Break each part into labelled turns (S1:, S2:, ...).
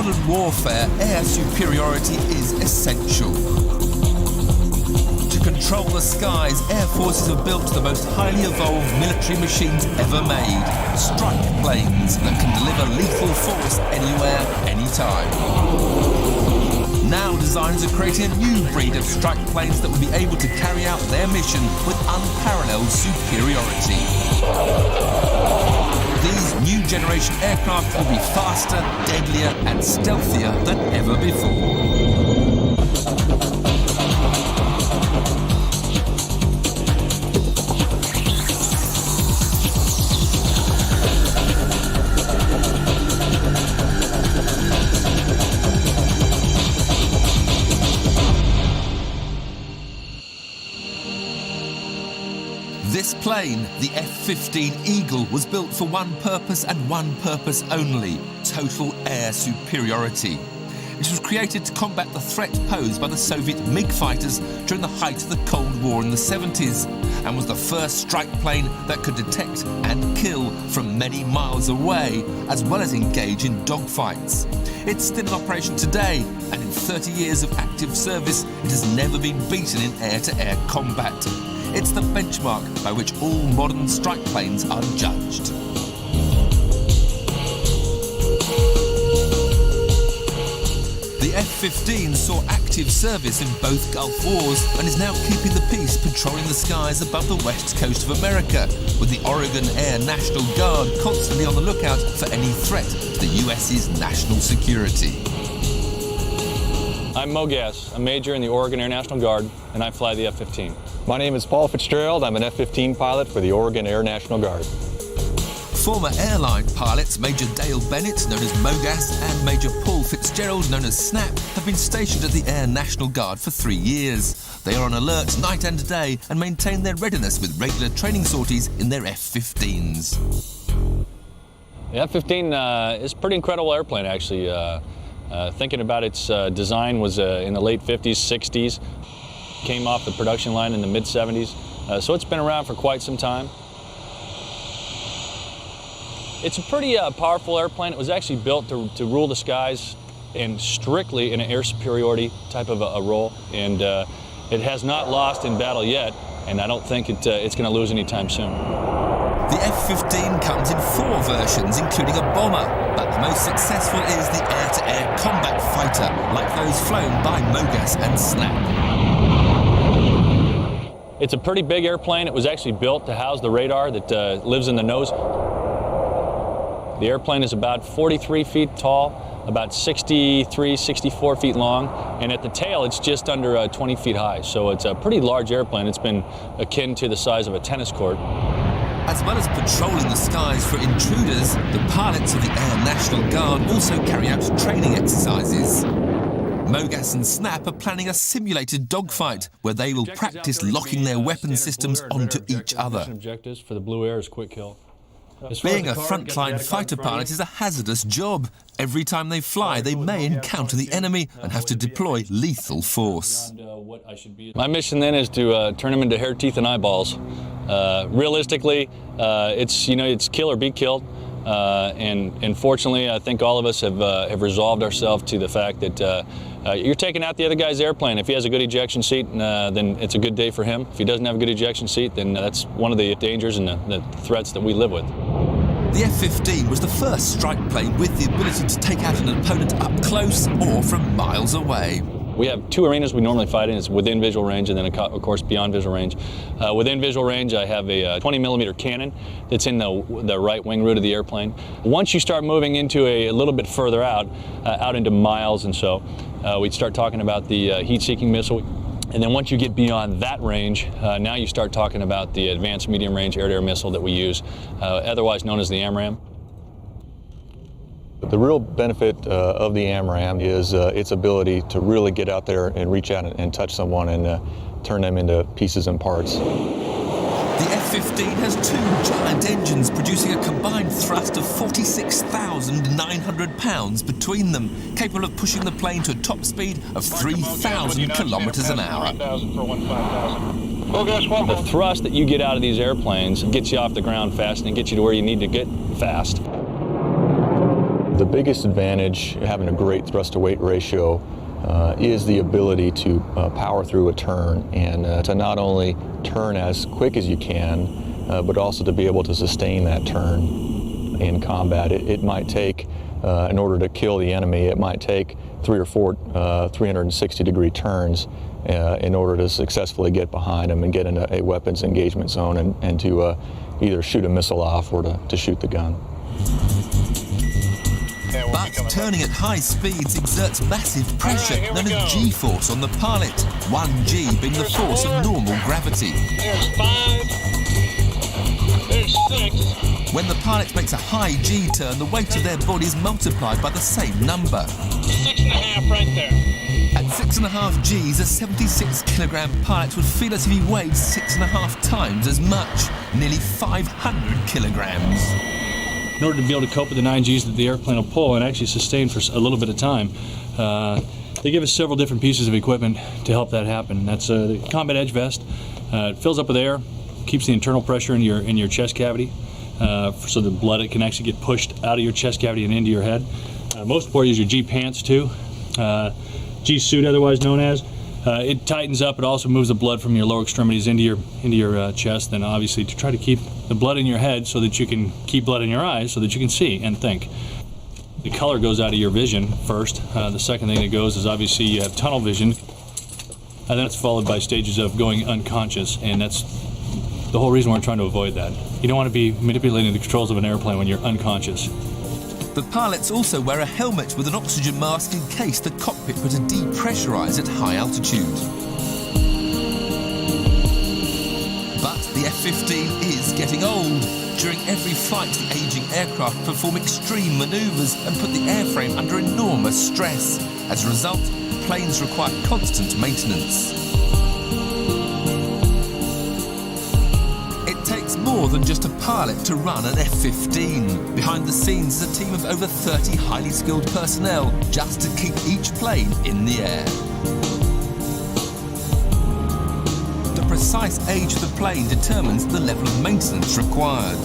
S1: modern warfare, air superiority is essential. To control the skies, air forces have built the most highly evolved military machines ever made. Strike planes that can deliver lethal force anywhere, anytime. Now designers are creating a new breed of strike planes that will be able to carry out their mission with unparalleled superiority. These new generation aircraft will be faster, deadlier and stealthier than ever before. This plane, the F-15 Eagle, was built for one purpose and one purpose only: total air superiority. It was created to combat the threat posed by the Soviet MiG fighters during the height of the Cold War in the 70s, and was the first strike plane that could detect and kill from many miles away, as well as engage in dogfights. It's still in operation today, and in 30 years of active service, it has never been beaten in air-to-air combat. It's the benchmark by which all modern strike planes are judged. The F-15 saw active service in both Gulf Wars and is now keeping the peace patrolling the skies above the west coast of America, with the Oregon Air National Guard constantly on the lookout for any threat to the US's national security.
S2: I'm Mo Gass, a major in the Oregon Air National Guard, and I fly the F-15.
S3: My name is Paul Fitzgerald. I'm an F-15 pilot for the Oregon Air National Guard.
S1: Former airline pilots Major Dale Bennett, known as Mogas, and Major Paul Fitzgerald, known as Snap, have been stationed at the Air National Guard for 3 years. They are on alert night and day and maintain their readiness with regular training sorties in their F-15s.
S2: The F-15 is a pretty incredible airplane, actually. Thinking about its design was in the late 50s, 60s. Came off the production line in the mid-70s. So it's been around for quite some time. It's a pretty powerful airplane. It was actually built to rule the skies and strictly in an air superiority type of a role. And it has not lost in battle yet, and I don't think it's going to lose anytime soon.
S1: The F-15 comes in 4 versions, including a bomber, but the most successful is the air-to-air combat fighter, like those flown by Mogas and Snap.
S2: It's a pretty big airplane. It was actually built to house the radar that lives in the nose. The airplane is about 43 feet tall, about 63, 64 feet long, and at the tail it's just under 20 feet high. So it's a pretty large airplane. It's been akin to the size of a tennis court.
S1: As well as patrolling the skies for intruders, the pilots of the Air National Guard also carry out training exercises. Mogas and Snap are planning a simulated dogfight where they will practice locking their weapon systems onto each other.
S2: Objectives for the Blue Air is quick kill.
S1: Being a frontline fighter pilot is a hazardous job. Every time they fly, they may encounter the enemy and have to deploy lethal force.
S2: My mission then is to turn them into hair, teeth, and eyeballs. Realistically, it's kill or be killed. And fortunately, I think all of us have resolved ourselves to the fact that you're taking out the other guy's airplane. If he has a good ejection seat, then it's a good day for him. If he doesn't have a good ejection seat, then that's one of the dangers and the threats that we live with.
S1: The F-15 was the first strike plane with the ability to take out an opponent up close or from miles away.
S2: We have 2 arenas we normally fight in. It's within visual range and then, of course, beyond visual range. Within visual range, I have a 20-millimeter cannon that's in the right wing root of the airplane. Once you start moving into a little bit further out into miles and so, we start talking about the heat-seeking missile. And then once you get beyond that range, now you start talking about the advanced medium-range air-to-air missile that we use, otherwise known as the AMRAAM.
S3: The real benefit of the AMRAAM is its ability to really get out there and reach out and touch someone and turn them into pieces and parts.
S1: The F-15 has 2 giant engines producing a combined thrust of 46,900 pounds between them, capable of pushing the plane to a top speed of 3,000 kilometers an hour.
S2: The thrust that you get out of these airplanes gets you off the ground fast and it gets you to where you need to get fast.
S3: The biggest advantage having a great thrust-to-weight ratio is the ability to power through a turn and to not only turn as quick as you can, but also to be able to sustain that turn in combat. It might take, in order to kill the enemy, it might take 3 or 4 360-degree turns in order to successfully get behind them and get in a weapons engagement zone and to either shoot a missile off or to shoot the gun.
S1: But turning at high speeds exerts massive pressure known as G-force on the pilot, 1G being the force of normal gravity.
S4: There's 5, there's 6.
S1: When the pilot makes a high G turn, the weight of their body is multiplied by the same number.
S4: 6.5 right there.
S1: At 6.5 Gs, a 76-kilogram pilot would feel as if he weighed 6.5 times as much, nearly 500 kilograms.
S2: In order to be able to cope with the 9 Gs that the airplane will pull and actually sustain for a little bit of time, they give us several different pieces of equipment to help that happen. That's the combat edge vest. It fills up with air, keeps the internal pressure in your chest cavity, so the blood can actually get pushed out of your chest cavity and into your head. Most important is your G pants too, G suit otherwise known as. It tightens up. It also moves the blood from your lower extremities into your chest, and obviously to try to keep the blood in your head so that you can keep blood in your eyes so that you can see and think. The color goes out of your vision first. The second thing that goes is obviously you have tunnel vision, and that's followed by stages of going unconscious, and that's the whole reason we're trying to avoid that. You don't want to be manipulating the controls of an airplane when you're unconscious.
S1: The pilots also wear a helmet with an oxygen mask in case the cockpit were to depressurize at high altitude. But the F-15 is getting old. During every flight, the aging aircraft perform extreme maneuvers and put the airframe under enormous stress. As a result, planes require constant maintenance. It takes more than just a pilot to run an F-15. Behind the scenes is a team of over 30 highly skilled personnel just to keep each plane in the air. The precise age of the plane determines the level of maintenance required.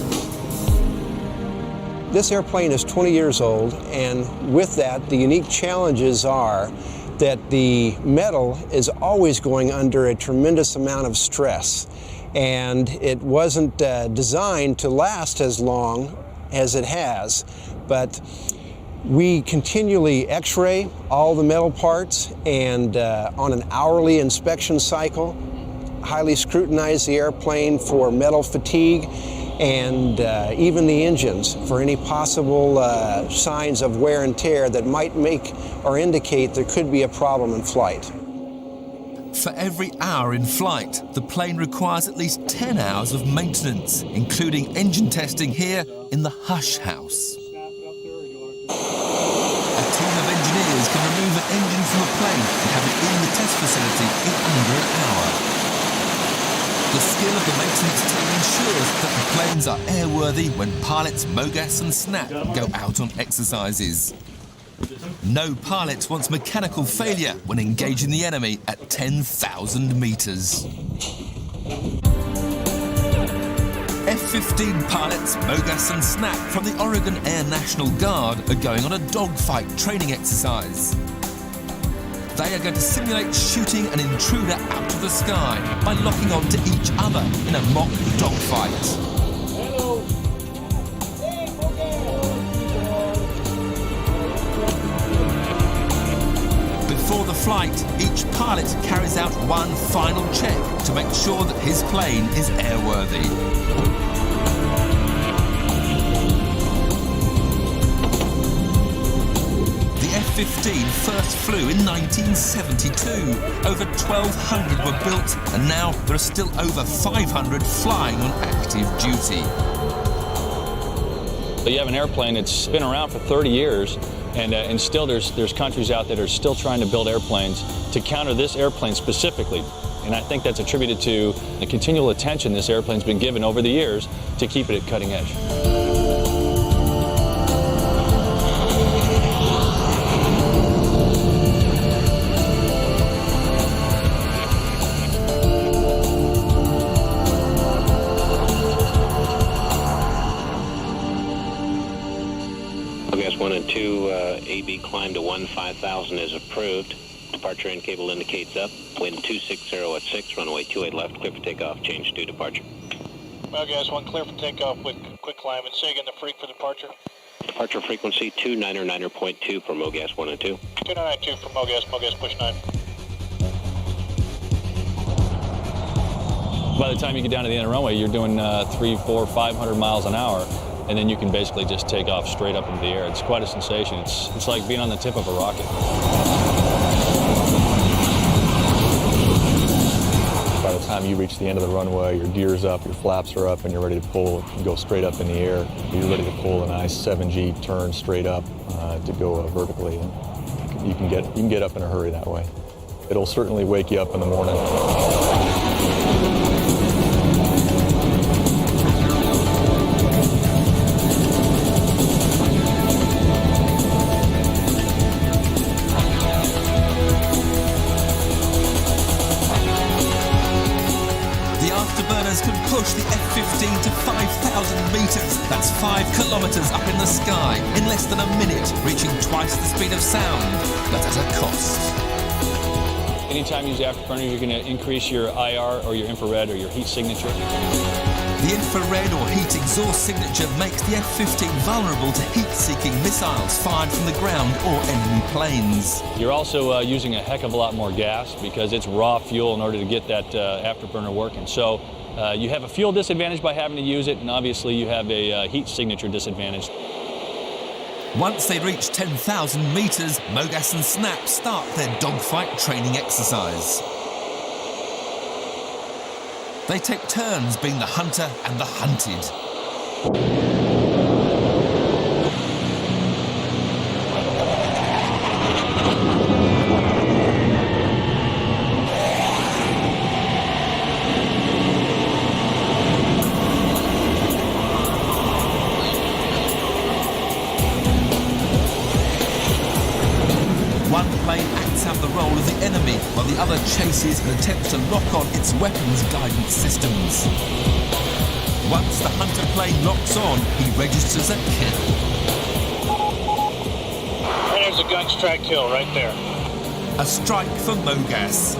S5: This airplane is 20 years old, and with that, the unique challenges are that the metal is always going under a tremendous amount of stress. And it wasn't designed to last as long as it has, but we continually x-ray all the metal parts and on an hourly inspection cycle, highly scrutinize the airplane for metal fatigue and even the engines for any possible signs of wear and tear that might make or indicate there could be a problem in flight.
S1: For every hour in flight, the plane requires at least 10 hours of maintenance, including engine testing here in the Hush House. A team of engineers can remove an engine from a plane and have it in the test facility in under an hour. The skill of the maintenance team ensures that the planes are airworthy when pilots Mogas and Snap go out on exercises. No pilot wants mechanical failure when engaging the enemy at 10,000 meters. F-15 pilots Mogas and Snap from the Oregon Air National Guard are going on a dogfight training exercise. They are going to simulate shooting an intruder out of the sky by locking onto each other in a mock dogfight. Before the flight, each pilot carries out one final check to make sure that his plane is airworthy. The F-15 first flew in 1972. Over 1,200 were built, and now there are still over 500 flying on active duty.
S2: You have an airplane that's been around for 30 years, and still there's countries out there that are still trying to build airplanes to counter this airplane specifically. And I think that's attributed to the continual attention this airplane's been given over the years to keep it at cutting edge.
S6: Mogas 1 and 2, climb to 15,000 is approved. Departure end cable indicates up. Wind 260 at 6, runway 28 left, clear for takeoff, change to departure.
S4: Well, guys, 1 clear for takeoff with quick climb, and say again the freak for departure.
S6: Departure frequency 299.2 for MoGas 1 and 2.
S4: 299.2 for MoGas push 9.
S2: By the time you get down to the end of the runway, you're doing 300, 400, 500 miles an hour, and then you can basically just take off straight up into the air. It's quite a sensation. It's like being on the tip of a rocket.
S3: By the time you reach the end of the runway, your gear's up, your flaps are up, and you're ready to pull and go straight up in the air. You're ready to pull a nice 7G turn straight up to go vertically. And you can get up in a hurry that way. It'll certainly wake you up in the morning.
S1: Can push the F-15 to 5,000 meters. That's 5 kilometers up in the sky in less than a minute, reaching twice the speed of sound, but at a cost.
S2: Anytime you use afterburner, you're going to increase your IR or your infrared or your heat signature.
S1: The infrared or heat exhaust signature makes the F-15 vulnerable to heat-seeking missiles fired from the ground or enemy planes.
S2: You're also using a heck of a lot more gas because it's raw fuel in order to get that afterburner working. So you have a fuel disadvantage by having to use it, and obviously you have a heat signature disadvantage.
S1: Once they reach 10,000 meters, MoGas and Snap start their dogfight training exercise. They take turns being the hunter and the hunted. One plane acts out the role of the enemy, while the other chases and attempts to lock on its weapons guidance systems. Once the hunter plane locks on, he registers a kill.
S4: And there's a gun strike kill right there.
S1: A strike for MoGas.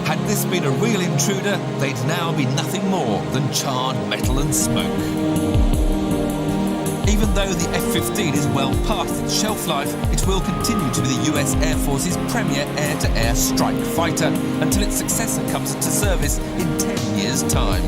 S1: Had this been a real intruder, they'd now be nothing more than charred metal and smoke. Even though the F-15 is well past its shelf life, it will continue to be the US Air Force's premier air-to-air strike fighter until its successor comes into service in 10 years' time.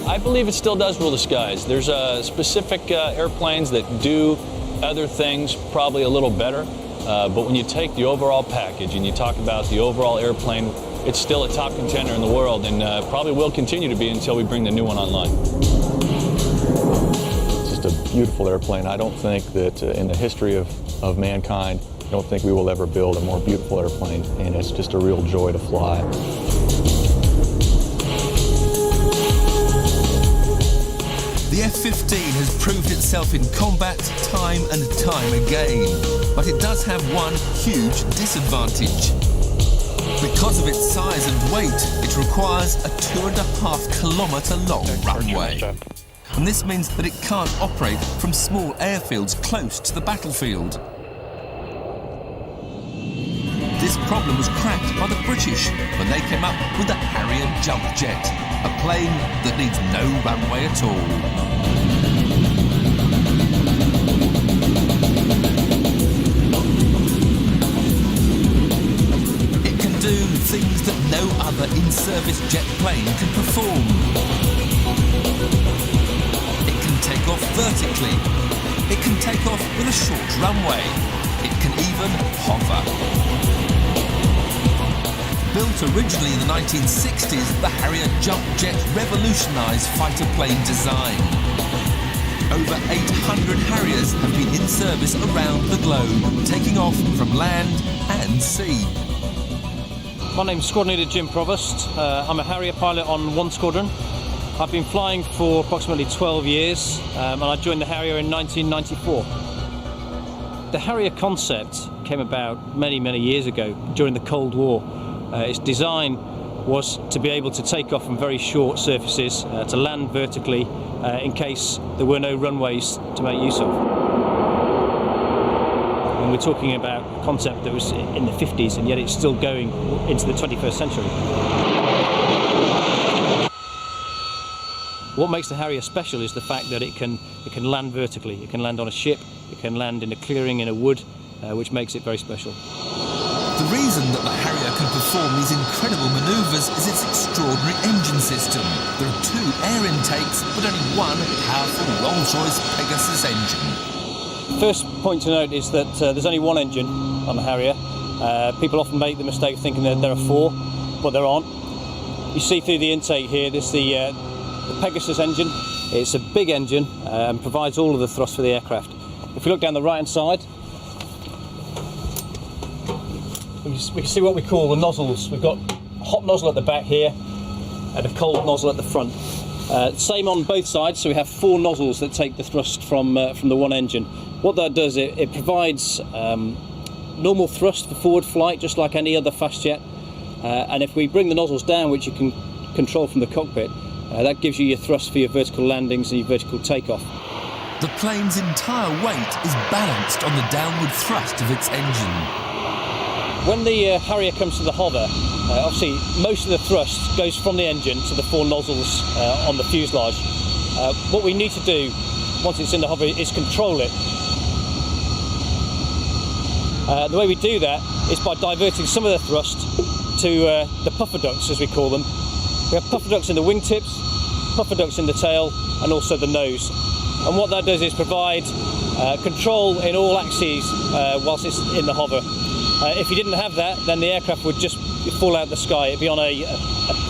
S2: I believe it still does rule the skies. There's specific airplanes that do other things probably a little better, but when you take the overall package and you talk about the overall airplane, it's still a top contender in the world and probably will continue to be until we bring the new one online.
S3: A beautiful airplane. I don't think that in the history of mankind, I don't think we will ever build a more beautiful airplane, and it's just a real joy to fly.
S1: The F-15 has proved itself in combat time and time again, but it does have one huge disadvantage. Because of its size and weight, it requires a 2.5 kilometer long runway. And this means that it can't operate from small airfields close to the battlefield. This problem was cracked by the British when they came up with the Harrier jump jet, a plane that needs no runway at all. It can do things that no other in-service jet plane can perform. Take off vertically. It can take off with a short runway. It can even hover. Built originally in the 1960s, the Harrier jump jet revolutionised fighter plane design. Over 800 Harriers have been in service around the globe, taking off from land and sea.
S7: My name's Squadron Leader Jim Provost. I'm a Harrier pilot on 1 Squadron. I've been flying for approximately 12 years and I joined the Harrier in 1994. The Harrier concept came about many, many years ago during the Cold War. Its design was to be able to take off from very short surfaces, to land vertically in case there were no runways to make use of. And we're talking about a concept that was in the 50s, and yet it's still going into the 21st century. What makes the Harrier special is the fact that it can land vertically. It can land on a ship, it can land in a clearing in a wood, which makes it very special.
S1: The reason that the Harrier can perform these incredible manoeuvres is its extraordinary engine system. There are 2 air intakes, but only one powerful Rolls-Royce Pegasus engine.
S7: First point to note is that there's only one engine on the Harrier. People often make the mistake of thinking that there are 4, but there aren't. You see through the intake here, this is the Pegasus engine. It's a big engine and provides all of the thrust for the aircraft. If we look down the right-hand side, we can see what we call the nozzles. We've got a hot nozzle at the back here and a cold nozzle at the front. Same on both sides, so we have 4 nozzles that take the thrust from the one engine. What that does, it provides normal thrust for forward flight, just like any other fast jet. And if we bring the nozzles down, which you can control from the cockpit, that gives you your thrust for your vertical landings and your vertical takeoff.
S1: The plane's entire weight is balanced on the downward thrust of its engine.
S7: When the Harrier comes to the hover, obviously most of the thrust goes from the engine to the 4 nozzles on the fuselage. What we need to do once it's in the hover is control it. The way we do that is by diverting some of the thrust to the puffer ducts, as we call them. We have puffer ducts in the wingtips, puffer ducts in the tail, and also the nose. And what that does is provide control in all axes whilst it's in the hover. If you didn't have that, then the aircraft would just fall out of the sky. It'd be on a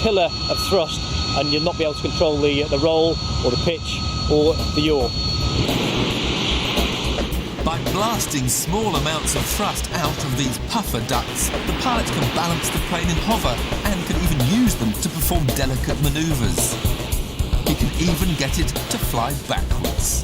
S7: pillar of thrust, and you'd not be able to control the roll, or the pitch, or the yaw.
S1: By blasting small amounts of thrust out of these puffer ducts, the pilot can balance the plane in hover and can even use them to perform delicate manoeuvres. He can even get it to fly backwards.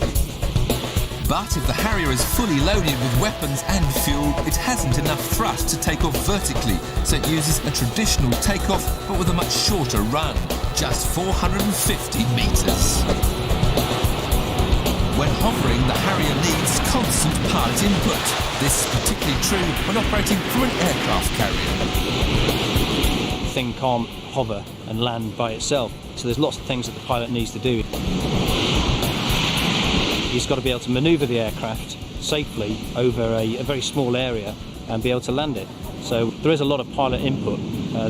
S1: But if the Harrier is fully loaded with weapons and fuel, it hasn't enough thrust to take off vertically, so it uses a traditional takeoff, but with a much shorter run, just 450 metres. When hovering, the Harrier needs constant pilot input. This is particularly true when operating from an aircraft carrier.
S7: The thing can't hover and land by itself, so there's lots of things that the pilot needs to do. He's got to be able to manoeuvre the aircraft safely over a very small area and be able to land it. So there is a lot of pilot input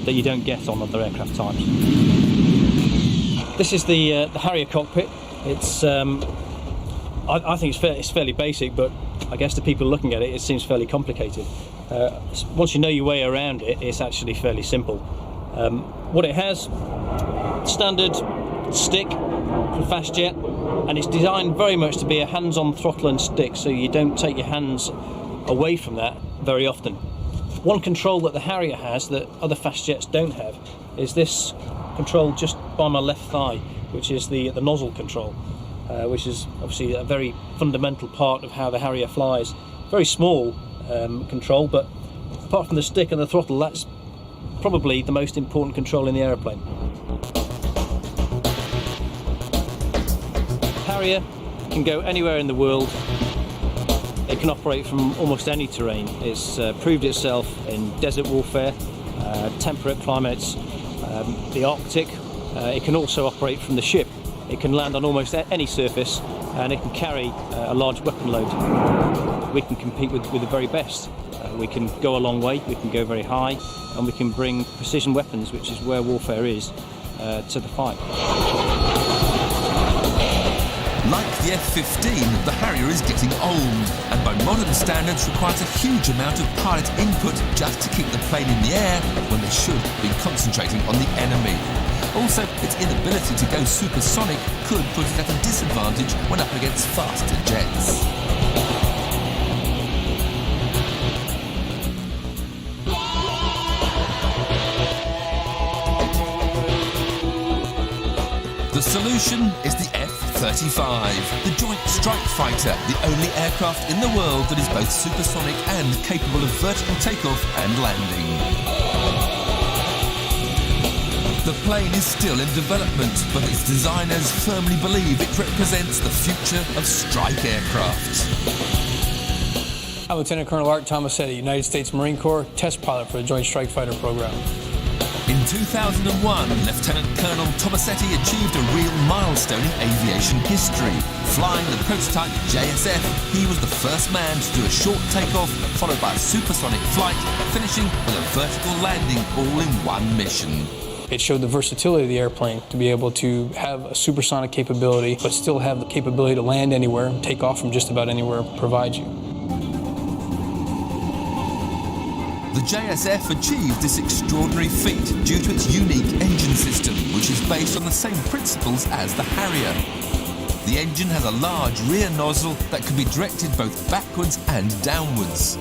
S7: that you don't get on other aircraft types. This is the Harrier cockpit. It's I think it's fairly basic, but I guess to people looking at it, it seems fairly complicated. Once you know your way around it, it's actually fairly simple. What it has, standard stick for fast jet, and it's designed very much to be a hands-on throttle and stick, so you don't take your hands away from that very often. One control that the Harrier has that other fast jets don't have is this control just by my left thigh, which is the nozzle control, which is obviously a very fundamental part of how the Harrier flies. Very small control, but apart from the stick and the throttle, that's probably the most important control in the aeroplane. Harrier can go anywhere in the world. It can operate from almost any terrain. It's proved itself in desert warfare, temperate climates, the Arctic. It can also operate from the ship. It can land on almost any surface, and it can carry a large weapon load. We can compete with the very best. We can go a long way, we can go very high, and we can bring precision weapons, which is where warfare is, to the fight.
S1: Like the F-15, the Harrier is getting old, and by modern standards requires a huge amount of pilot input just to keep the plane in the air when they should be concentrating on the enemy. Also, its inability to go supersonic could put it at a disadvantage when up against faster jets. The solution is the F-35, the Joint Strike Fighter, the only aircraft in the world that is both supersonic and capable of vertical takeoff and landing. The plane is still in development, but its designers firmly believe it represents the future of strike aircraft.
S8: I'm Lieutenant Colonel Art Tomasetti, United States Marine Corps test pilot for the Joint Strike Fighter program.
S1: In 2001, Lieutenant Colonel Tomasetti achieved a real milestone in aviation history. Flying the prototype JSF, he was the first man to do a short takeoff, followed by a supersonic flight, finishing with a vertical landing all in one mission.
S8: It showed the versatility of the airplane to be able to have a supersonic capability, but still have the capability to land anywhere, take off from just about anywhere it provides you.
S1: The JSF achieved this extraordinary feat due to its unique engine system, which is based on the same principles as the Harrier. The engine has a large rear nozzle that can be directed both backwards and downwards.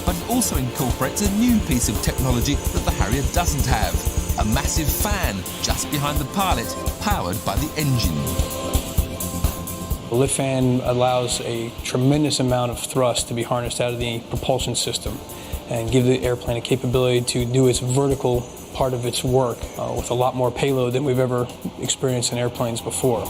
S1: But it also incorporates a new piece of technology that the Harrier doesn't have, a massive fan just behind the pilot, powered by the engine.
S8: The lift fan allows a tremendous amount of thrust to be harnessed out of the propulsion system and give the airplane a capability to do its vertical part of its work with a lot more payload than we've ever experienced in airplanes before.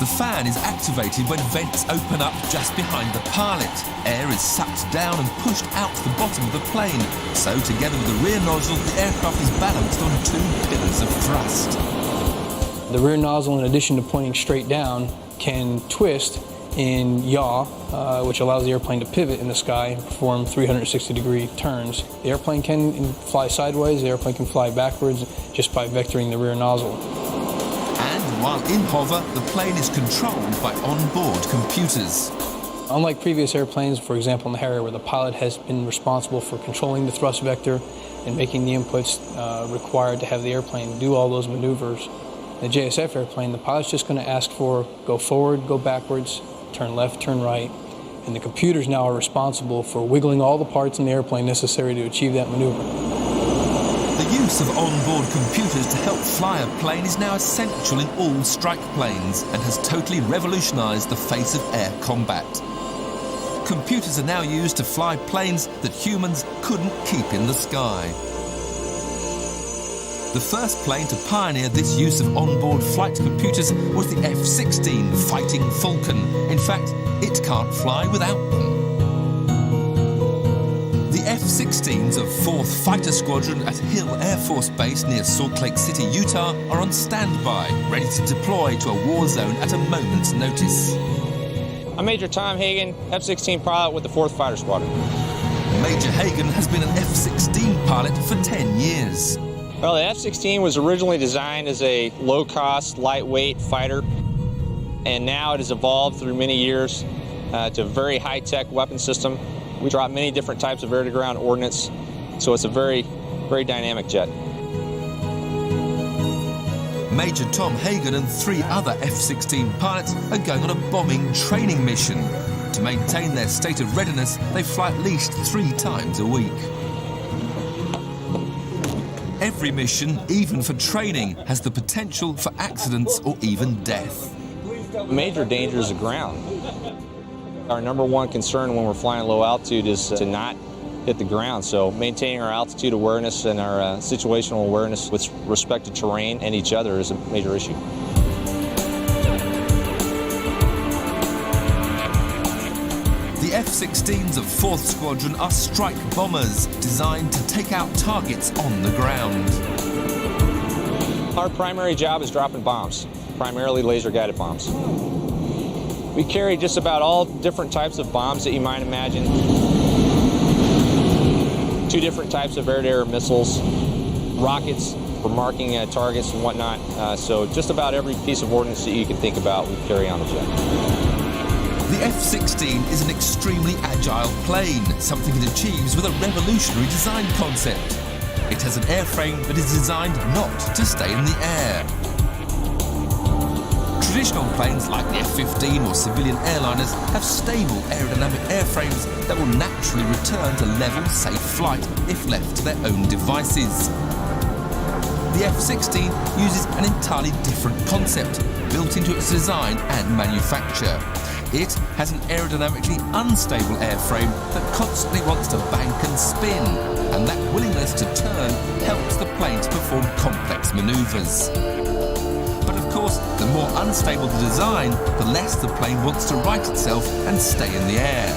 S1: The fan is activated when vents open up just behind the pilot. Air is sucked down and pushed out to the bottom of the plane. So together with the rear nozzle, the aircraft is balanced on two pillars of thrust.
S8: The rear nozzle, in addition to pointing straight down, can twist in yaw, which allows the airplane to pivot in the sky and perform 360-degree turns. The airplane can fly sideways, the airplane can fly backwards just by vectoring the rear nozzle.
S1: And while in hover, the plane is controlled by onboard computers.
S8: Unlike previous airplanes, for example in the Harrier, where the pilot has been responsible for controlling the thrust vector and making the inputs required to have the airplane do all those maneuvers, in the JSF airplane, the pilot's just going to ask for go forward, go backwards, turn left, turn right, and the computers now are responsible for wiggling all the parts in the airplane necessary to achieve that maneuver.
S1: The use of onboard computers to help fly a plane is now essential in all strike planes and has totally revolutionized the face of air combat. Computers are now used to fly planes that humans couldn't keep in the sky. The first plane to pioneer this use of onboard flight computers was the F-117 Fighting Falcon. In fact, it can't fly without them. The F-16s of 4th Fighter Squadron at Hill Air Force Base near Salt Lake City, Utah, are on standby, ready to deploy to a war zone at a moment's notice.
S9: I'm Major Tom Hagen, F-16 pilot with the 4th Fighter Squadron.
S1: Major Hagen has been an F-16 pilot for 10 years.
S9: Well, the F-16 was originally designed as a low-cost, lightweight fighter, and now it has evolved through many years to a very high-tech weapon system. We drop many different types of air-to-ground ordnance, so it's a very, very dynamic jet.
S1: Major Tom Hagen and 3 other F-16 pilots are going on a bombing training mission. To maintain their state of readiness, they fly at least 3 times a week. Every mission, even for training, has the potential for accidents or even death.
S9: Major danger is the ground. Our number one concern when we're flying low altitude is to not hit the ground, so maintaining our altitude awareness and our situational awareness with respect to terrain and each other is a major issue.
S1: The F-16s of 4th Squadron are strike bombers designed to take out targets on the ground.
S9: Our primary job is dropping bombs, primarily laser-guided bombs. We carry just about all different types of bombs that you might imagine. 2 different types of air-to-air missiles, rockets for marking targets and whatnot. So just about every piece of ordnance that you can think about, we carry on the jet.
S1: The F-16 is an extremely agile plane, something it achieves with a revolutionary design concept. It has an airframe that is designed not to stay in the air. Traditional planes like the F-15 or civilian airliners have stable aerodynamic airframes that will naturally return to level, safe flight if left to their own devices. The F-16 uses an entirely different concept built into its design and manufacture. It has an aerodynamically unstable airframe that constantly wants to bank and spin, and that willingness to turn helps the plane to perform complex maneuvers. But of course, the more unstable the design, the less the plane wants to right itself and stay in the air.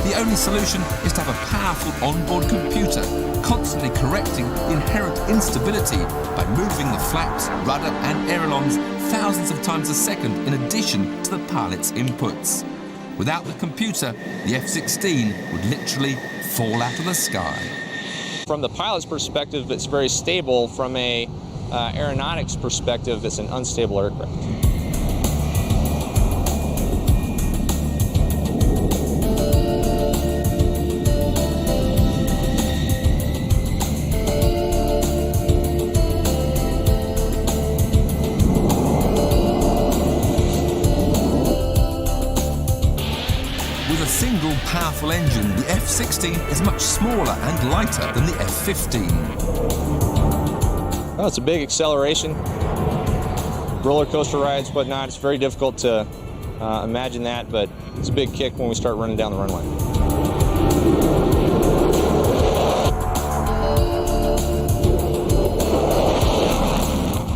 S1: The only solution is to have a powerful onboard computer constantly correcting the inherent instability by moving the flaps, rudder and ailerons thousands of times a second in addition to the pilot's inputs. Without the computer, the F-16 would literally fall out of the sky.
S9: From the pilot's perspective, it's very stable. From a aeronautics perspective, it's an unstable aircraft.
S1: With a single powerful engine, the F-16 is much smaller and lighter than the F-15.
S9: Well, it's a big acceleration, roller coaster rides, whatnot. It's very difficult to imagine that, but it's a big kick when we start running down the runway.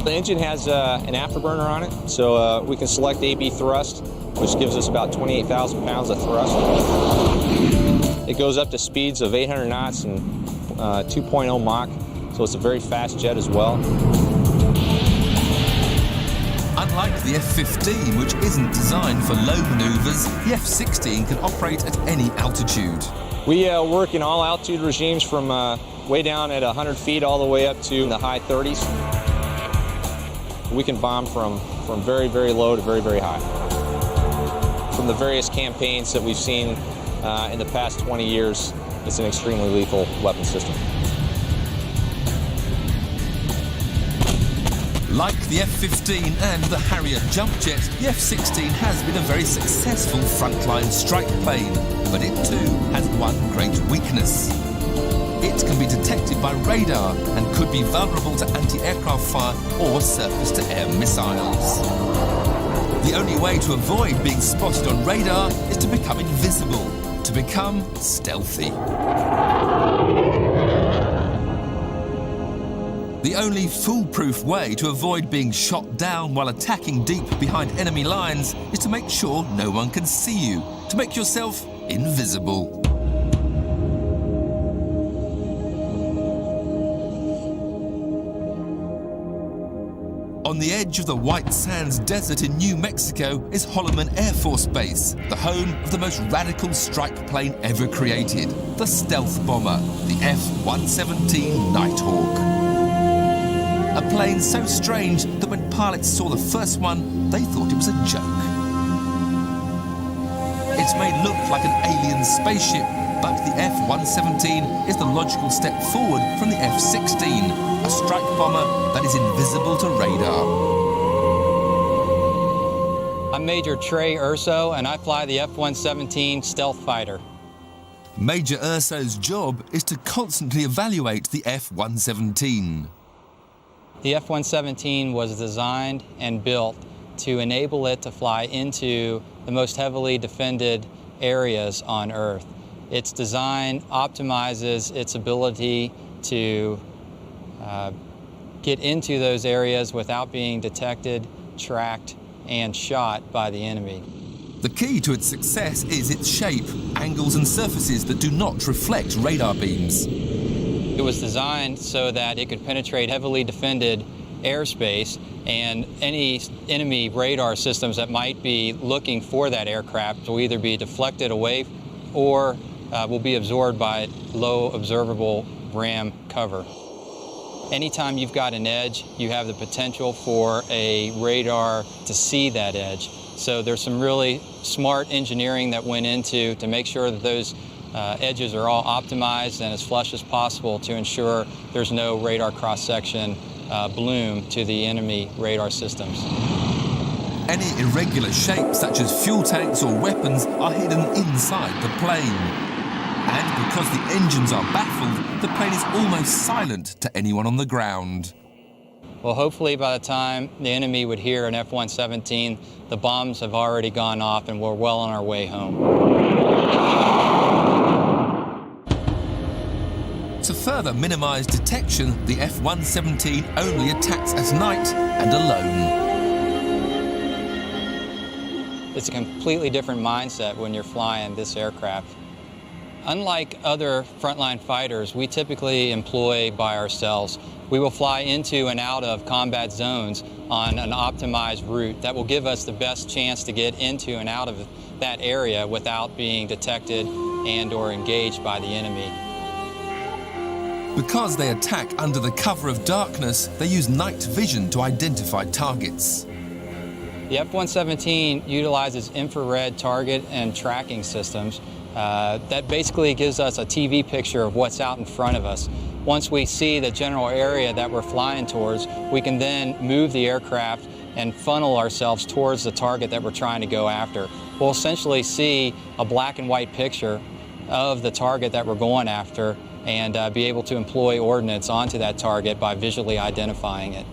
S9: The engine has an afterburner on it, so we can select AB thrust, which gives us about 28,000 pounds of thrust. It goes up to speeds of 800 knots and 2.0 Mach, so it's a very fast jet as well.
S1: Unlike the F-15, which isn't designed for low maneuvers, the F-16 can operate at any altitude.
S9: We work in all altitude regimes from way down at 100 feet all the way up to the high 30s. We can bomb from very, very low to very, very high. From the various campaigns that we've seen in the past 20 years, it's an extremely lethal weapon system.
S1: Like the F-15 and the Harrier jump jet, the F-16 has been a very successful frontline strike plane, but it too has one great weakness. It can be detected by radar and could be vulnerable to anti-aircraft fire or surface-to-air missiles. The only way to avoid being spotted on radar is to become invisible, to become stealthy. The only foolproof way to avoid being shot down while attacking deep behind enemy lines is to make sure no one can see you, to make yourself invisible. On the edge of the White Sands Desert in New Mexico is Holloman Air Force Base, the home of the most radical strike plane ever created, the stealth bomber, the F-117 Nighthawk. A plane so strange that when pilots saw the first one, they thought it was a joke. It's made look like an alien spaceship, but the F-117 is the logical step forward from the F-16, a strike bomber that is invisible to radar.
S10: I'm Major Trey Urso, and I fly the F-117 stealth fighter.
S1: Major Urso's job is to constantly evaluate the F-117.
S10: The F-117 was designed and built to enable it to fly into the most heavily defended areas on Earth. Its design optimizes its ability to get into those areas without being detected, tracked, and shot by the enemy.
S1: The key to its success is its shape, angles and surfaces that do not reflect radar beams.
S10: It was designed so that it could penetrate heavily defended airspace, and any enemy radar systems that might be looking for that aircraft will either be deflected away or will be absorbed by low observable RAM cover. Anytime you've got an edge, you have the potential for a radar to see that edge. So there's some really smart engineering that went into to make sure that those edges are all optimized and as flush as possible to ensure there's no radar cross-section bloom to the enemy radar systems.
S1: Any irregular shapes, such as fuel tanks or weapons, are hidden inside the plane. And because the engines are baffled, the plane is almost silent to anyone on the ground.
S10: Well, hopefully by the time the enemy would hear an F-117, the bombs have already gone off and we're well on our way home.
S1: To further minimize detection, the F-117 only attacks at night and alone.
S10: It's a completely different mindset when you're flying this aircraft. Unlike other frontline fighters we typically employ by ourselves, we will fly into and out of combat zones on an optimized route that will give us the best chance to get into and out of that area without being detected and or engaged by the enemy.
S1: Because they attack under the cover of darkness, they use night vision to identify targets.
S10: The F-117 utilizes infrared target and tracking systems that basically gives us a TV picture of what's out in front of us. Once we see the general area that we're flying towards, we can then move the aircraft and funnel ourselves towards the target that we're trying to go after. We'll essentially see a black and white picture of the target that we're going after and be able to employ ordnance onto that target by visually identifying it.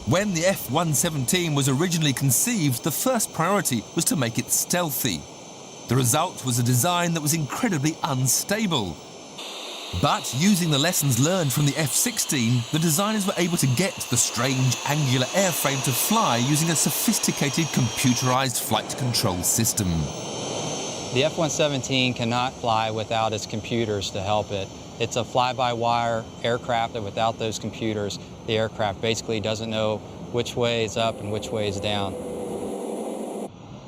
S1: When the F-117 was originally conceived, the first priority was to make it stealthy. The result was a design that was incredibly unstable. But using the lessons learned from the F-16, the designers were able to get the strange angular airframe to fly using a sophisticated computerized flight control system.
S10: The F-117 cannot fly without its computers to help it. It's a fly-by-wire aircraft, and without those computers, the aircraft basically doesn't know which way is up and which way is down.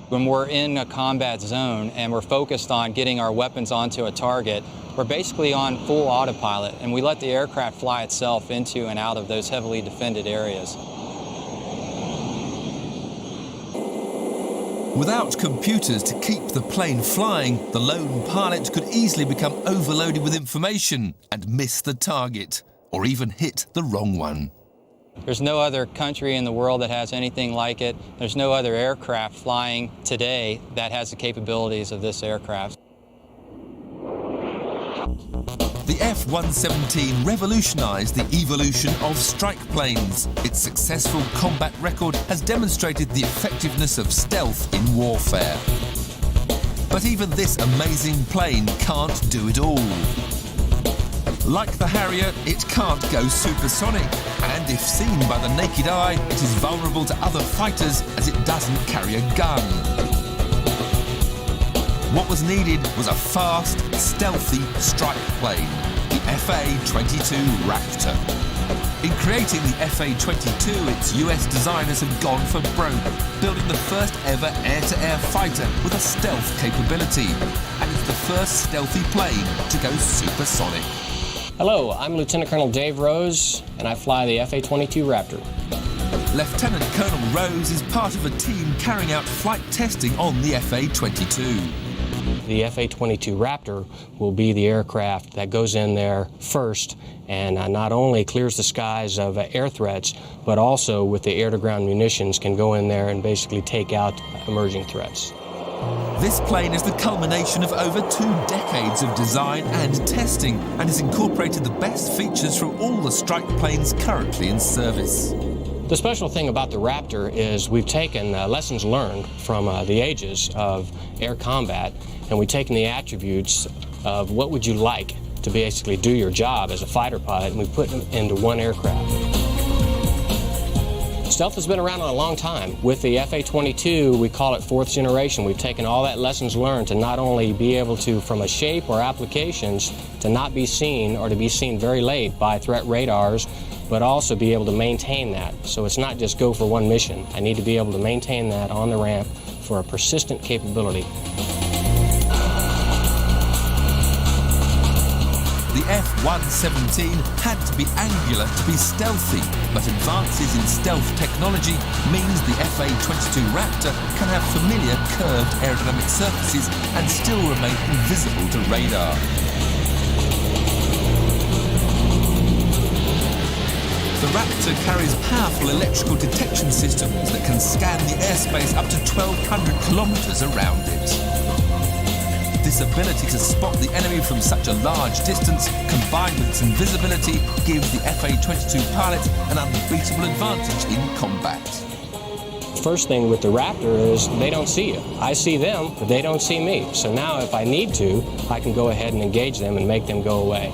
S10: When we're in a combat zone and we're focused on getting our weapons onto a target, we're basically on full autopilot, and we let the aircraft fly itself into and out of those heavily defended areas.
S1: Without computers to keep the plane flying, the lone pilot could easily become overloaded with information and miss the target, or even hit the wrong one.
S10: There's no other country in the world that has anything like it. There's no other aircraft flying today that has the capabilities of this aircraft.
S1: The F-117 revolutionized the evolution of strike planes. Its successful combat record has demonstrated the effectiveness of stealth in warfare. But even this amazing plane can't do it all. Like the Harrier, it can't go supersonic, and if seen by the naked eye, it is vulnerable to other fighters as it doesn't carry a gun. What was needed was a fast, stealthy strike plane, the FA-22 Raptor. In creating the FA-22, its US designers have gone for broke, building the first ever air-to-air fighter with a stealth capability, and it's the first stealthy plane to go supersonic.
S11: Hello, I'm Lieutenant Colonel Dave Rose, and I fly the FA-22 Raptor.
S1: Lieutenant Colonel Rose is part of a team carrying out flight testing on the FA-22.
S11: The FA-22 Raptor will be the aircraft that goes in there first and not only clears the skies of air threats, but also with the air-to-ground munitions can go in there and basically take out emerging threats.
S1: This plane is the culmination of over 2 decades of design and testing and has incorporated the best features from all the strike planes currently in service.
S11: The special thing about the Raptor is we've taken lessons learned from the ages of air combat, and we've taken the attributes of what would you like to basically do your job as a fighter pilot, and we put them into one aircraft. Stealth has been around a long time. With the FA-22, we call it 4th generation. We've taken all that lessons learned to not only be able to, from a shape or applications, to not be seen or to be seen very late by threat radars, but also be able to maintain that. So it's not just go for one mission. I need to be able to maintain that on the ramp for a persistent capability.
S1: The F-117 had to be angular to be stealthy, but advances in stealth technology means the FA-22 Raptor can have familiar curved aerodynamic surfaces and still remain invisible to radar. The Raptor carries powerful electrical detection systems that can scan the airspace up to 1,200 kilometers around it. This ability to spot the enemy from such a large distance, combined with its invisibility, gives the FA-22 pilot an unbeatable advantage in combat.
S11: First thing with the Raptor is they don't see you. I see them, but they don't see me. So now if I need to, I can go ahead and engage them and make them go away.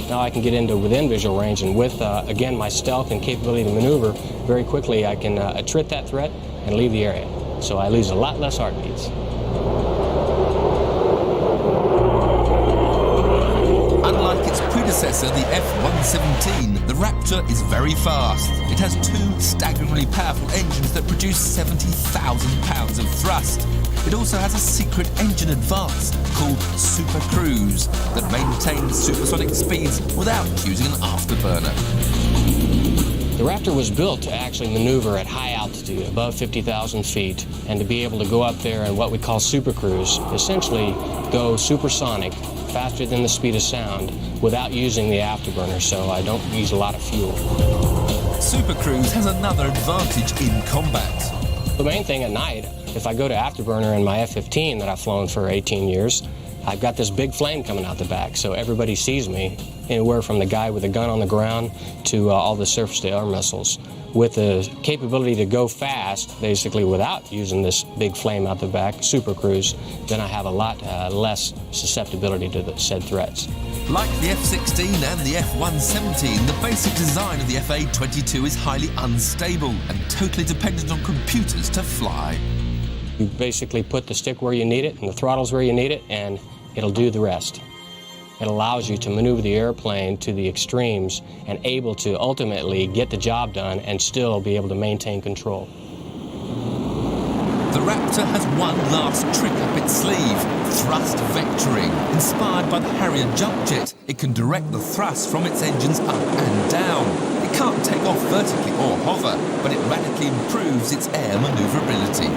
S11: Now I can get into within visual range, and with, again, my stealth and capability to maneuver, very quickly I can attrit that threat and leave the area. So I lose a lot less heartbeats.
S1: predecessor, the F-117, the Raptor is very fast. It has two staggeringly powerful engines that produce 70,000 pounds of thrust. It also has a secret engine advance called Super Cruise that maintains supersonic speeds without using an afterburner.
S11: The Raptor was built to actually maneuver at high altitude, above 50,000 feet, and to be able to go up there in what we call super cruise, essentially go supersonic, faster than the speed of sound, without using the afterburner, so I don't use a lot of fuel.
S1: Super Cruise has another advantage in combat.
S11: The main thing at night, if I go to afterburner in my F-15 that I've flown for 18 years, I've got this big flame coming out the back, so everybody sees me, anywhere from the guy with a gun on the ground to all the surface-to-air missiles. With the capability to go fast, basically without using this big flame out the back, Super Cruise, then I have a lot less susceptibility to the said threats.
S1: Like the F-16 and the F-117, the basic design of the FA-22 is highly unstable and totally dependent on computers to fly.
S11: You basically put the stick where you need it and the throttles where you need it, and it'll do the rest. It allows you to maneuver the airplane to the extremes and able to ultimately get the job done and still be able to maintain control.
S1: The Raptor has one last trick up its sleeve, thrust vectoring. Inspired by the Harrier jump jet, it can direct the thrust from its engines up and down. It can't take off vertically or hover, but it radically improves its air maneuverability.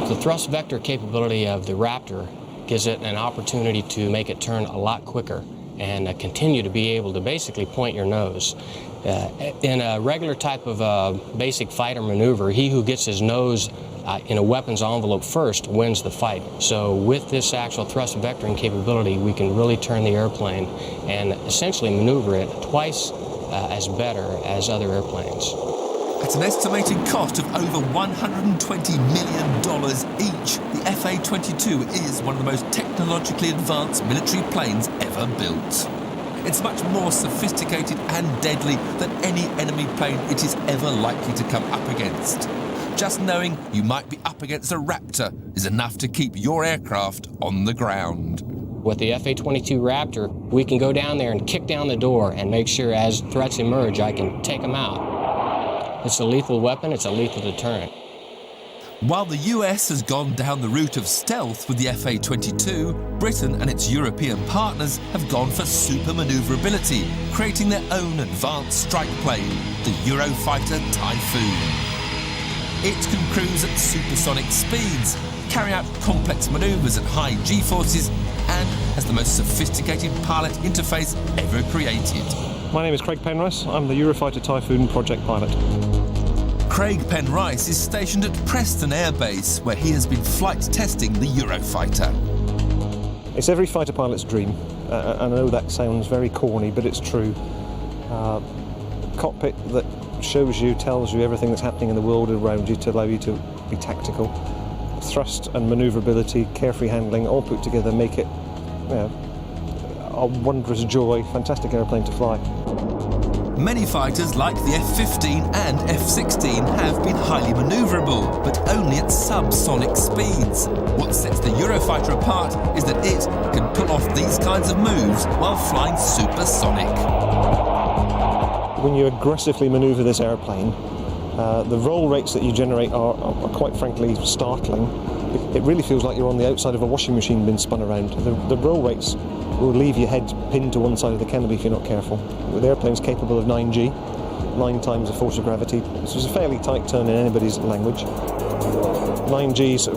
S11: The thrust vector capability of the Raptor gives it an opportunity to make it turn a lot quicker and continue to be able to basically point your nose. In a regular type of basic fighter maneuver, he who gets his nose in a weapons envelope first wins the fight. So with this actual thrust vectoring capability, we can really turn the airplane and essentially maneuver it twice as better as other airplanes.
S1: At an estimated cost of over $120 million each, the FA-22 is one of the most technologically advanced military planes ever built. It's much more sophisticated and deadly than any enemy plane it is ever likely to come up against. Just knowing you might be up against a Raptor is enough to keep your aircraft on the ground.
S11: With the FA-22 Raptor, we can go down there and kick down the door and make sure as threats emerge, I can take them out. It's a lethal weapon, it's a lethal deterrent.
S1: While the US has gone down the route of stealth with the FA-22, Britain and its European partners have gone for super maneuverability, creating their own advanced strike plane, the Eurofighter Typhoon. It can cruise at supersonic speeds, carry out complex maneuvers at high G-forces, and has the most sophisticated pilot interface ever created.
S12: My name is Craig Penrice. I'm the Eurofighter Typhoon project pilot.
S1: Craig Penrice is stationed at Preston Air Base, where he has been flight testing the Eurofighter.
S12: It's every fighter pilot's dream. I know that sounds very corny, but it's true. Cockpit that shows you, tells you everything that's happening in the world around you to allow you to be tactical. Thrust and maneuverability, carefree handling, all put together make it, a wondrous joy, fantastic airplane to fly.
S1: Many fighters like the F-15 and F-16 have been highly maneuverable, but only at subsonic speeds. What sets the Eurofighter apart is that it can pull off these kinds of moves while flying supersonic.
S12: When you aggressively maneuver this airplane, the roll rates that you generate are quite frankly startling. It really feels like you're on the outside of a washing machine being spun around. The roll rates will leave your head pinned to one side of the canopy if you're not careful. The airplane's capable of 9G, 9 times the force of gravity. This is a fairly tight term in anybody's language. 9G is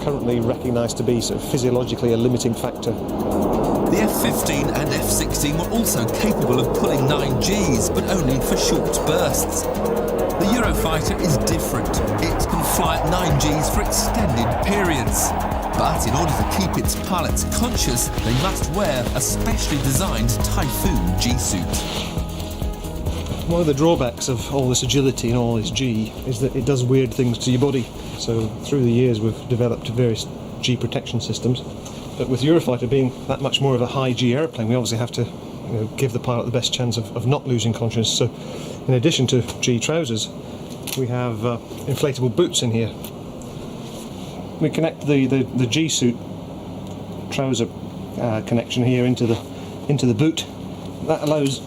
S12: currently recognised to be physiologically a limiting factor.
S1: The F-15 and F-16 were also capable of pulling 9Gs, but only for short bursts. The Eurofighter is different. It can fly at 9Gs for extended periods. But in order to keep its pilots conscious, they must wear a specially designed Typhoon G-suit.
S12: One of the drawbacks of all this agility and all this G is that it does weird things to your body. So through the years we've developed various G protection systems. But with Eurofighter being that much more of a high G airplane, we obviously have to give the pilot the best chance of not losing consciousness. So in addition to G trousers, we have inflatable boots in here. We connect the G-suit trouser connection here into the boot, that allows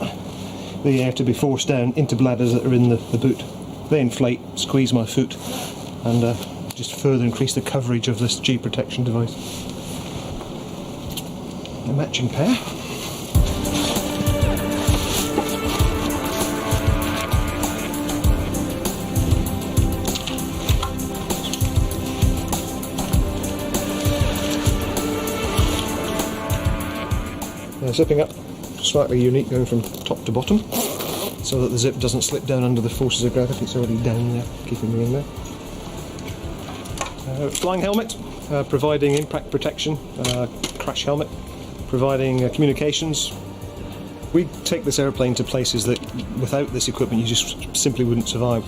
S12: the air to be forced down into bladders that are in the boot. They inflate, squeeze my foot, and just further increase the coverage of this G protection device. A matching pair. Zipping up, slightly unique, going from top to bottom, so that the zip doesn't slip down under the forces of gravity. It's already down there, keeping me in there. Flying helmet, providing impact protection, crash helmet, providing communications. We take this airplane to places that without this equipment you just simply wouldn't survive.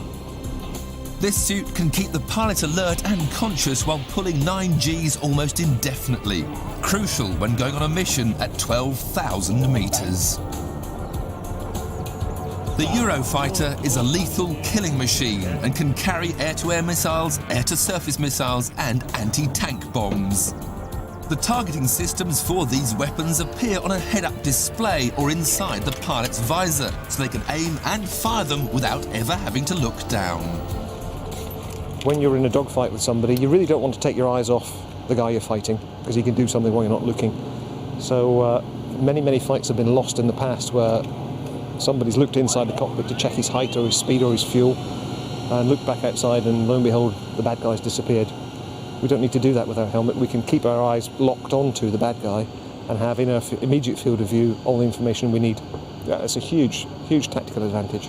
S1: This suit can keep the pilot alert and conscious while pulling 9 Gs almost indefinitely. Crucial when going on a mission at 12,000 metres. The Eurofighter is a lethal killing machine and can carry air-to-air missiles, air-to-surface missiles and anti-tank bombs. The targeting systems for these weapons appear on a head-up display or inside the pilot's visor, so they can aim and fire them without ever having to look down.
S12: When you're in a dogfight with somebody, you really don't want to take your eyes off the guy you're fighting, because he can do something while you're not looking. So many fights have been lost in the past where somebody's looked inside the cockpit to check his height or his speed or his fuel and looked back outside, and lo and behold, the bad guy's disappeared. We don't need to do that with our helmet. We can keep our eyes locked onto the bad guy and have in our immediate field of view all the information we need. It's a huge tactical advantage.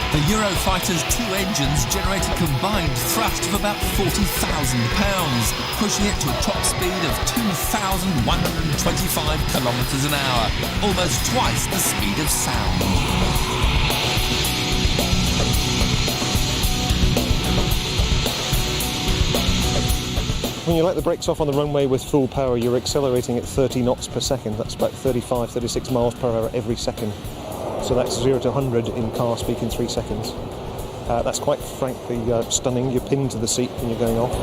S1: The Eurofighter's 2 engines generate a combined thrust of about 40,000 pounds, pushing it to a top speed of 2,125 kilometres an hour, almost twice the speed of sound.
S12: When you let the brakes off on the runway with full power, you're accelerating at 30 knots per second. That's about 35, 36 miles per hour every second. So that's 0 to 100 in car speed in 3 seconds. That's quite frankly stunning. You're pinned to the seat when you're going off.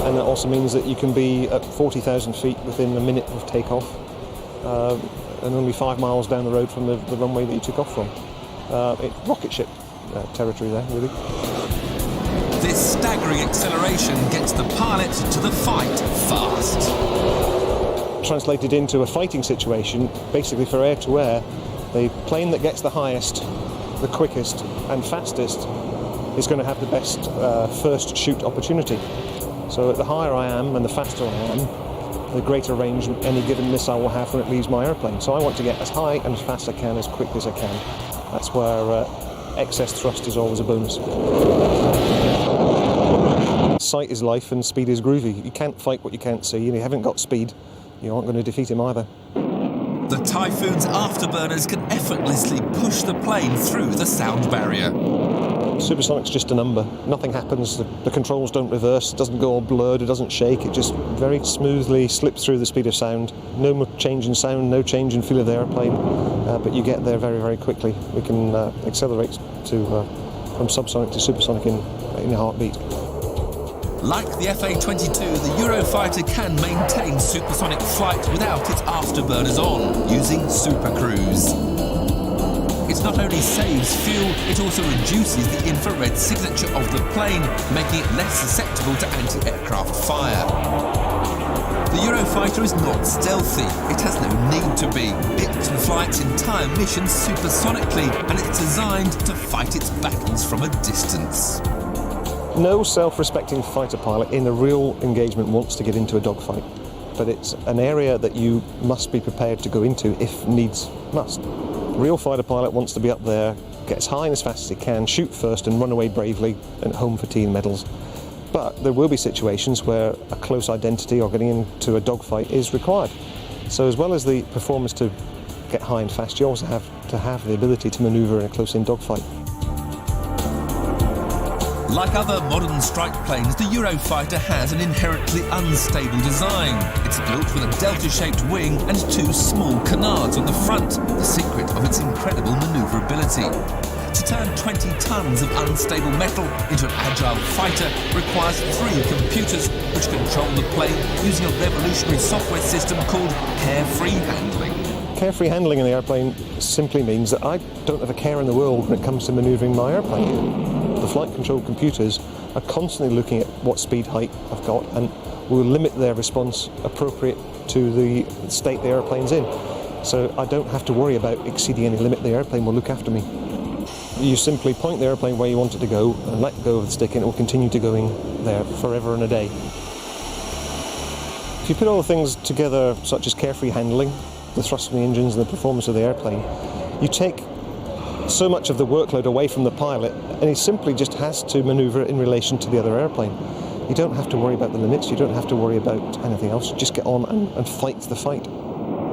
S12: And that also means that you can be at 40,000 feet within a minute of takeoff, and only 5 miles down the road from the runway that you took off from. It's rocket ship territory there, really.
S1: This staggering acceleration gets the pilot to the fight fast.
S12: Translated into a fighting situation, basically for air-to-air, the plane that gets the highest, the quickest and fastest is going to have the best first shoot opportunity. So the higher I am and the faster I am, the greater range any given missile will have when it leaves my airplane. So I want to get as high and as fast as I can, as quick as I can. That's where excess thrust is always a bonus. Sight is life and speed is groovy. You can't fight what you can't see, and you haven't got speed, you aren't going to defeat him either.
S1: The Typhoon's afterburners can effortlessly push the plane through the sound barrier.
S12: Supersonic's just a number. Nothing happens, the controls don't reverse, it doesn't go all blurred, it doesn't shake, it just very smoothly slips through the speed of sound. No change in sound, no change in feel of the airplane, but you get there very quickly. We can accelerate from subsonic to supersonic in a heartbeat.
S1: Like the F-117, the Eurofighter can maintain supersonic flight without its afterburners on, using supercruise. It not only saves fuel, it also reduces the infrared signature of the plane, making it less susceptible to anti-aircraft fire. The Eurofighter is not stealthy. It has no need to be. It can fly its entire mission supersonically, and it's designed to fight its battles from a distance.
S12: No self-respecting fighter pilot in a real engagement wants to get into a dogfight, but it's an area that you must be prepared to go into if needs must. A real fighter pilot wants to be up there, get as high and as fast as he can, shoot first and run away bravely and home for tea and medals. But there will be situations where a close identity or getting into a dogfight is required. So as well as the performance to get high and fast, you also have to have the ability to manoeuvre in a close-in dogfight.
S1: Like other modern strike planes, the Eurofighter has an inherently unstable design. It's built with a delta-shaped wing and 2 small canards on the front, the secret of its incredible manoeuvrability. To turn 20 tons of unstable metal into an agile fighter requires 3 computers which control the plane using a revolutionary software system called carefree handling.
S12: Carefree handling in the airplane simply means that I don't have a care in the world when it comes to manoeuvring my airplane. The flight control computers are constantly looking at what speed height I've got and will limit their response appropriate to the state the airplane's in. So I don't have to worry about exceeding any limit. The airplane will look after me. You simply point the airplane where you want it to go and let go of the stick and it will continue to going there forever and a day. If you put all the things together, such as carefree handling, the thrust from the engines and the performance of the airplane, you take so much of the workload away from the pilot and he simply just has to manoeuvre in relation to the other airplane. You don't have to worry about the limits, you don't have to worry about anything else, you just get on and fight the fight.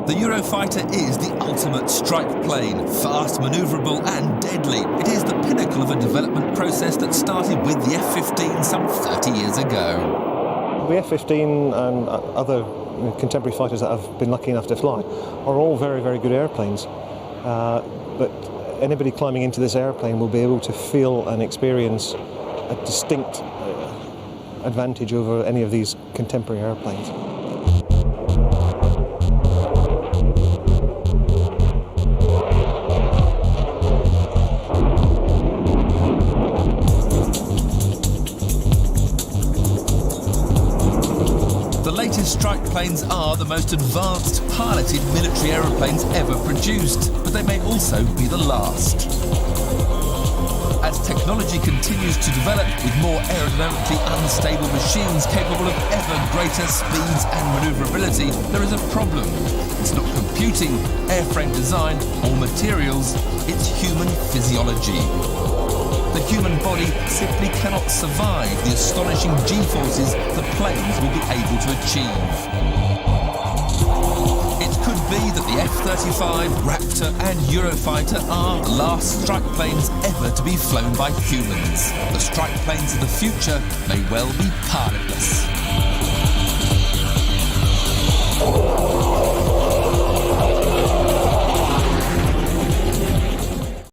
S1: The Eurofighter is the ultimate strike plane, fast, manoeuvrable and deadly. It is the pinnacle of a development process that started with the F-15 some 30 years ago.
S12: The F-15 and other contemporary fighters that I've been lucky enough to fly are all very, very good airplanes. But anybody climbing into this airplane will be able to feel and experience a distinct advantage over any of these contemporary airplanes.
S1: The latest strike planes are the most advanced piloted military aeroplanes ever produced, but they may also be the last. As technology continues to develop with more aerodynamically unstable machines capable of ever greater speeds and manoeuvrability, there is a problem. It's not computing, airframe design or materials, it's human physiology. The human body simply cannot survive the astonishing G-forces the planes will be able to achieve. It could be that the F-35, Raptor and Eurofighter are the last strike planes ever to be flown by humans. The strike planes of the future may well be pilotless.